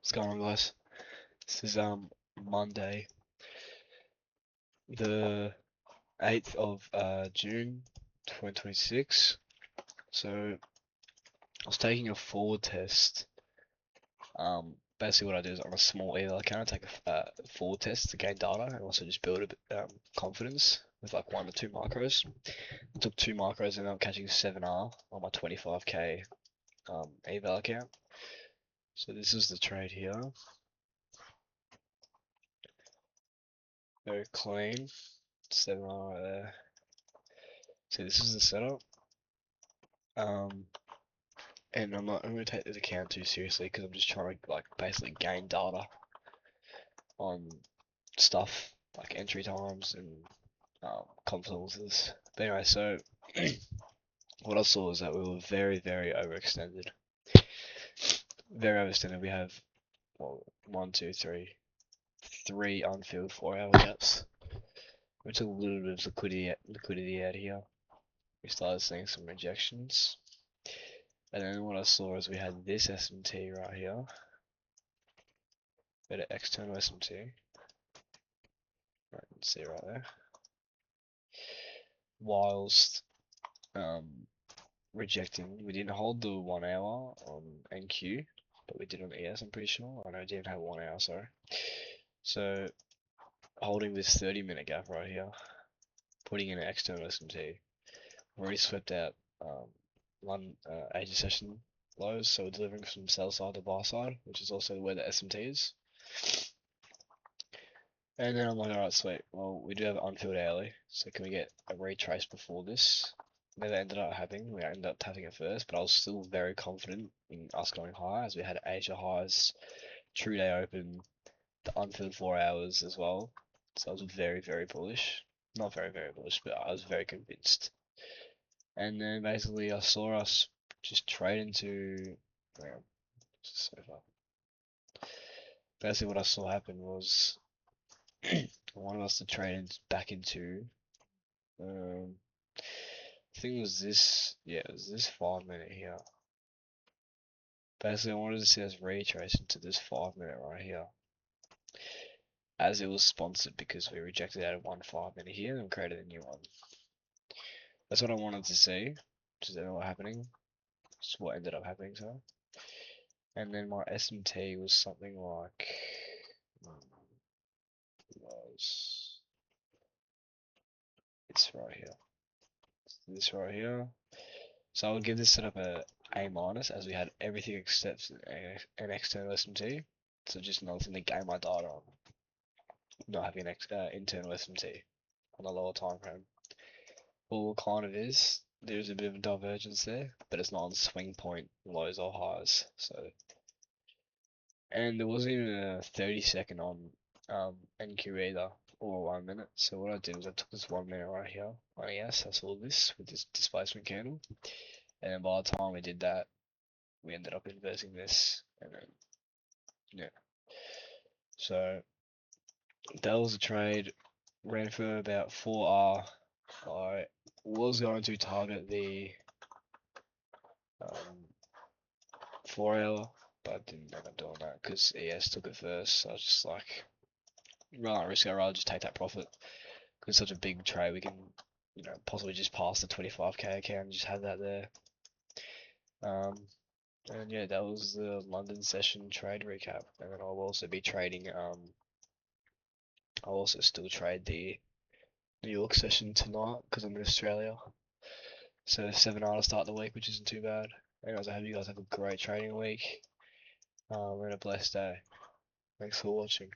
What's going on, guys? This is Monday, the 8th of June 2026. So I was taking a forward test. Basically what I do is on a small email account, I take a forward test to gain data and also just build a bit confidence with like 1 or 2 macros. I took 2 macros and I'm catching 7R on my 25k eval account. So this is the trade here. Very clean. 7R right there. So this is the setup. And I'm not going to take this account too seriously because I'm just trying to like basically gain data on stuff like entry times and confidences. But anyway, so what I saw is that we were very, very overextended. Very overextended. We have one, two, three unfilled 4-hour gaps. We took a little bit of liquidity out here. We started seeing some rejections. And then what I saw is we had this SMT right here. We had an external SMT. Right, you can see right there. Whilst rejecting, we didn't hold the 1 hour on NQ, but we did on ES, I'm pretty sure. I know it didn't have 1 hour, sorry. So holding this 30-minute gap right here, putting in an external SMT, already swept out one Asia session lows, so we're delivering from sell side to buy side, which is also where the SMT is. And then I'm like, alright, sweet. Well, we do have unfilled hourly, so can we get a retrace before this? Never ended up happening. We ended up tapping it first, but I was still very confident in us going higher as we had Asia highs, true day open, the unfilled 4 hours as well. So I was very, very bullish. Not very, very bullish, but I was very convinced. And then basically I saw us just trade into. So far. Basically, what I saw happen was I wanted us to trade back into. I think it was this. Yeah, it was this 5-minute here. Basically, I wanted to see us retrace into this 5-minute right here. As it was sponsored because we rejected out of 1 5-minute here and created a new one. That's what I wanted to see, which is what happening. Just what ended up happening, so. And then my SMT was something like was it's right here. This right here. So I would give this setup a A minus as we had everything except an external SMT. So just another thing to gain my data on. Not having an internal SMT on a lower time frame. Well, what kind of is, there's a bit of a divergence there, but it's not on swing point lows or highs. So, and there wasn't even a 30-second on NQ either, or 1 minute. So what I did was I took this 1 minute right here on ES. I saw this with this displacement candle, and then by the time we did that, we ended up inversing this, and then yeah. So that was a trade. Ran for about 4R. I was going to target the 4-hour, but I didn't end up doing that because ES took it first. So I was just like, rather than risk it, I'd rather just take that profit. Because it's such a big trade, we can, possibly just pass the 25k account and just have that there. And yeah, that was the London session trade recap. And then I'll also be trading. I'll also still trade the New York session tonight because I'm in Australia. So 7R to start the week, which isn't too bad. Anyways, I hope you guys have a great trading week. And a blessed day. Thanks for watching.